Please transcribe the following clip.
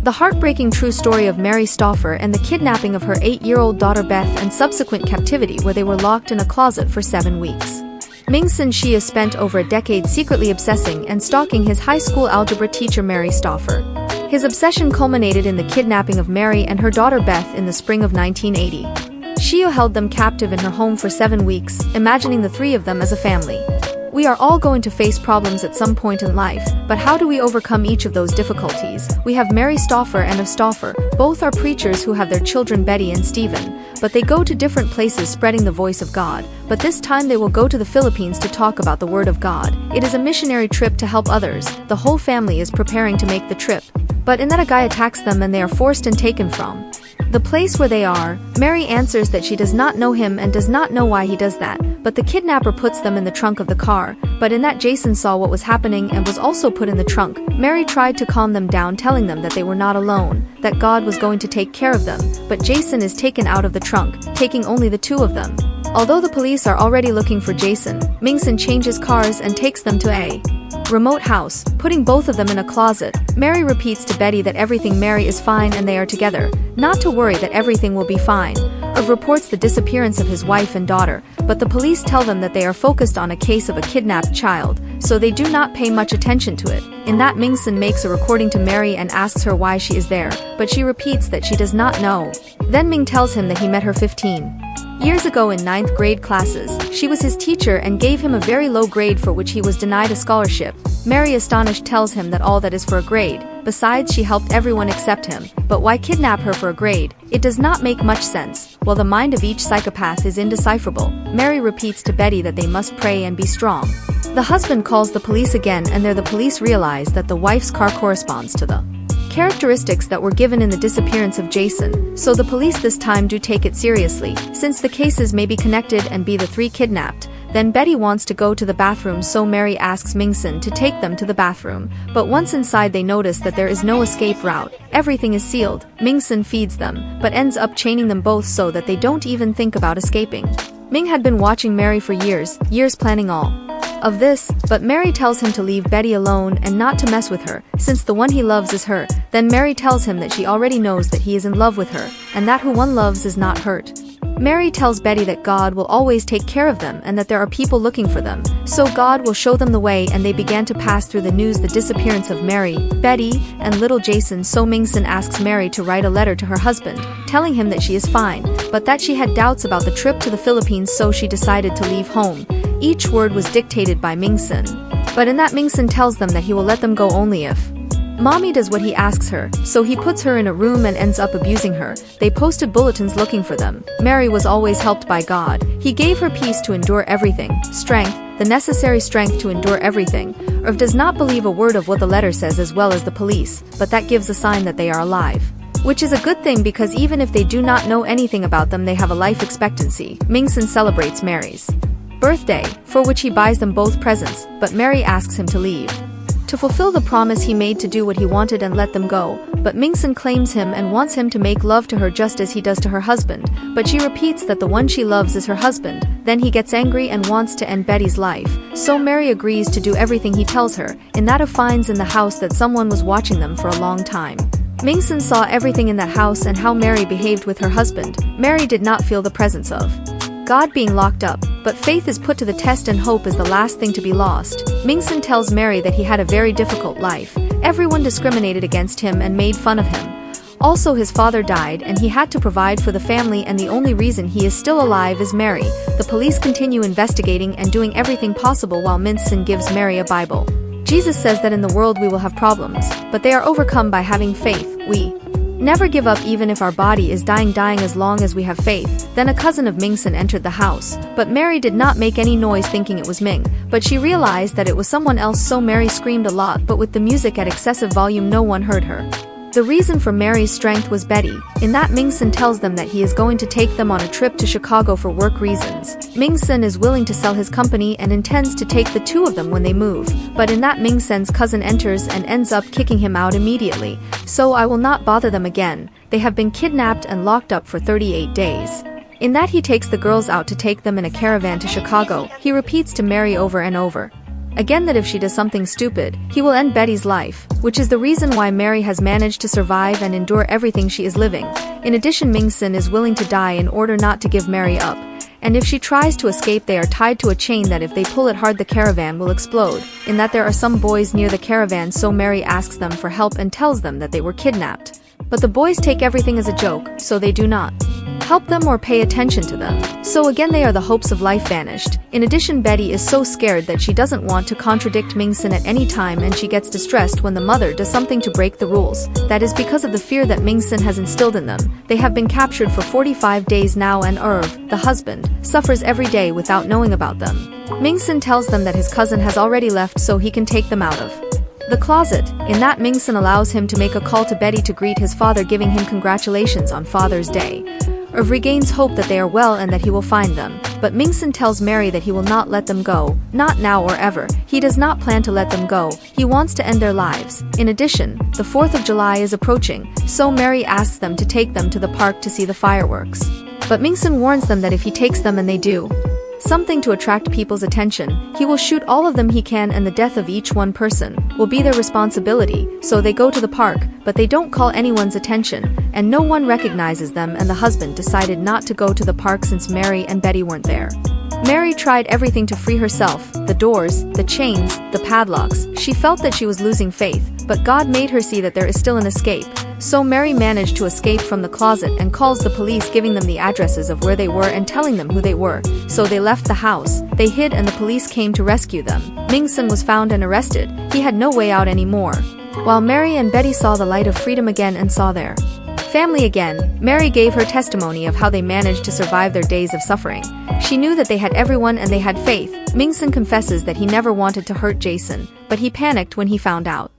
The heartbreaking true story of Mary Stauffer and the kidnapping of her 8-year-old daughter Beth and subsequent captivity where they were locked in a closet for 7 weeks. Ming-Sin Shia spent over a decade secretly obsessing and stalking his high school algebra teacher Mary Stauffer. His obsession culminated in the kidnapping of Mary and her daughter Beth in the spring of 1980. Shia held them captive in her home for 7 weeks, imagining the three of them as a family. We are all going to face problems at some point in life, but how do we overcome each of those difficulties? We have Mary Stauffer and of Stauffer. Both are preachers who have their children Betty and Stephen, but they go to different places spreading the voice of God. But this time they will go to the Philippines to talk about the Word of God. It is a missionary trip to help others. The whole family is preparing to make the trip. But in that a guy attacks them and they are forced and taken from the place where they are. Mary answers that she does not know him and does not know why he does that, but the kidnapper puts them in the trunk of the car. But in that Jason saw what was happening and was also put in the trunk. Mary tried to calm them down, telling them that they were not alone, that God was going to take care of them, but Jason is taken out of the trunk, taking only the two of them. Although the police are already looking for Jason, Ming-Sin changes cars and takes them to a remote house, putting both of them in a closet. Mary repeats to Betty that everything Mary is fine and they are together, not to worry, that everything will be fine. Irv reports the disappearance of his wife and daughter, but the police tell them that they are focused on a case of a kidnapped child, so they do not pay much attention to it. In that, Ming-Sin makes a recording to Mary and asks her why she is there, but she repeats that she does not know. Then Ming tells him that he met her 15 years ago in 9th grade classes. She was his teacher and gave him a very low grade for which he was denied a scholarship. Mary, astonished, tells him that all that is for a grade. Besides, she helped everyone except him. But why kidnap her for a grade? It does not make much sense. While the mind of each psychopath is indecipherable, Mary repeats to Betty that they must pray and be strong. The husband calls the police again, and there the police realize that the wife's car corresponds to the characteristics that were given in the disappearance of Jason, so the police this time do take it seriously, since the cases may be connected and be the three kidnapped. Then Betty wants to go to the bathroom, so Mary asks Ming-Sin to take them to the bathroom, but once inside they notice that there is no escape route. Everything is sealed. Ming-Sin feeds them, but ends up chaining them both so that they don't even think about escaping. Ming had been watching Mary for years planning all of this, but Mary tells him to leave Betty alone and not to mess with her, since the one he loves is her. Then Mary tells him that she already knows that he is in love with her, and that who one loves is not hurt. Mary tells Betty that God will always take care of them and that there are people looking for them, so God will show them the way, and they began to pass through the news the disappearance of Mary, Betty, and little Jason. So Ming-Sin asks Mary to write a letter to her husband, telling him that she is fine, but that she had doubts about the trip to the Philippines, so she decided to leave home. Each word was dictated by Ming-Sin, but in that Ming-Sin tells them that he will let them go only if Mommy does what he asks her, so he puts her in a room and ends up abusing her. They posted bulletins looking for them. Mary was always helped by God. He gave her peace to endure everything, strength, the necessary strength to endure everything. Irv does not believe a word of what the letter says, as well as the police, but that gives a sign that they are alive, which is a good thing, because even if they do not know anything about them, they have a life expectancy. Ming-Sin celebrates Mary's birthday, for which he buys them both presents, but Mary asks him to leave to fulfill the promise he made to do what he wanted and let them go. But Ming-Sin claims him and wants him to make love to her just as he does to her husband, but she repeats that the one she loves is her husband. Then he gets angry and wants to end Betty's life, so Mary agrees to do everything he tells her. In that, finds in the house that someone was watching them for a long time. Ming-Sin saw everything in that house and how Mary behaved with her husband. Mary did not feel the presence of God being locked up, but faith is put to the test and hope is the last thing to be lost. Ming-Sin tells Mary that he had a very difficult life. Everyone discriminated against him and made fun of him. Also, his father died and he had to provide for the family, and the only reason he is still alive is Mary. The police continue investigating and doing everything possible while Ming-Sin gives Mary a Bible. Jesus says that in the world we will have problems, but they are overcome by having faith. We never give up even if our body is dying as long as we have faith. Then a cousin of Ming-Sin entered the house, but Mary did not make any noise, thinking it was Ming, but she realized that it was someone else, so Mary screamed a lot, but with the music at excessive volume no one heard her. The reason for Mary's strength was Betty. In that, Ming-Sin tells them that he is going to take them on a trip to Chicago for work reasons. Ming-Sin is willing to sell his company and intends to take the two of them when they move, but in that, Ming-Sin's cousin enters and ends up kicking him out immediately. So I will not bother them again. They have been kidnapped and locked up for 38 days. In that, he takes the girls out to take them in a caravan to Chicago. He repeats to Mary over and over Again, that if she does something stupid, he will end Betty's life, which is the reason why Mary has managed to survive and endure everything she is living. In addition, Ming-sin is willing to die in order not to give Mary up. And if she tries to escape, they are tied to a chain that if they pull it hard, the caravan will explode. In that, there are some boys near the caravan, so Mary asks them for help and tells them that they were kidnapped. But the boys take everything as a joke, so they do not help them or pay attention to them. So again, they are the hopes of life vanished. In addition, Betty is so scared that she doesn't want to contradict Ming-sin at any time, and she gets distressed when the mother does something to break the rules. That is because of the fear that Ming-sin has instilled in them. They have been captured for 45 days now, and Irv, the husband, suffers every day without knowing about them. Ming-sin tells them that his cousin has already left so he can take them out of the closet. In that, Ming-sin allows him to make a call to Betty to greet his father, giving him congratulations on Father's Day. Irv regains hope that they are well and that he will find them, but Ming-sin tells Mary that he will not let them go, not now or ever. He does not plan to let them go, he wants to end their lives. In addition, the 4th of July is approaching, so Mary asks them to take them to the park to see the fireworks. But Ming-sin warns them that if he takes them and they do something to attract people's attention, he will shoot all of them he can, and the death of each one person will be their responsibility. So they go to the park, but they don't call anyone's attention, and no one recognizes them, and the husband decided not to go to the park since Mary and Betty weren't there. Mary tried everything to free herself, the doors, the chains, the padlocks. She felt that she was losing faith, but God made her see that there is still an escape. So Mary managed to escape from the closet and calls the police, giving them the addresses of where they were and telling them who they were. So they left the house, they hid, and the police came to rescue them. Ming-sin was found and arrested. He had no way out anymore. While Mary and Betty saw the light of freedom again and saw their family again, Mary gave her testimony of how they managed to survive their days of suffering. She knew that they had everyone and they had faith. Ming-sin confesses that he never wanted to hurt Jason, but he panicked when he found out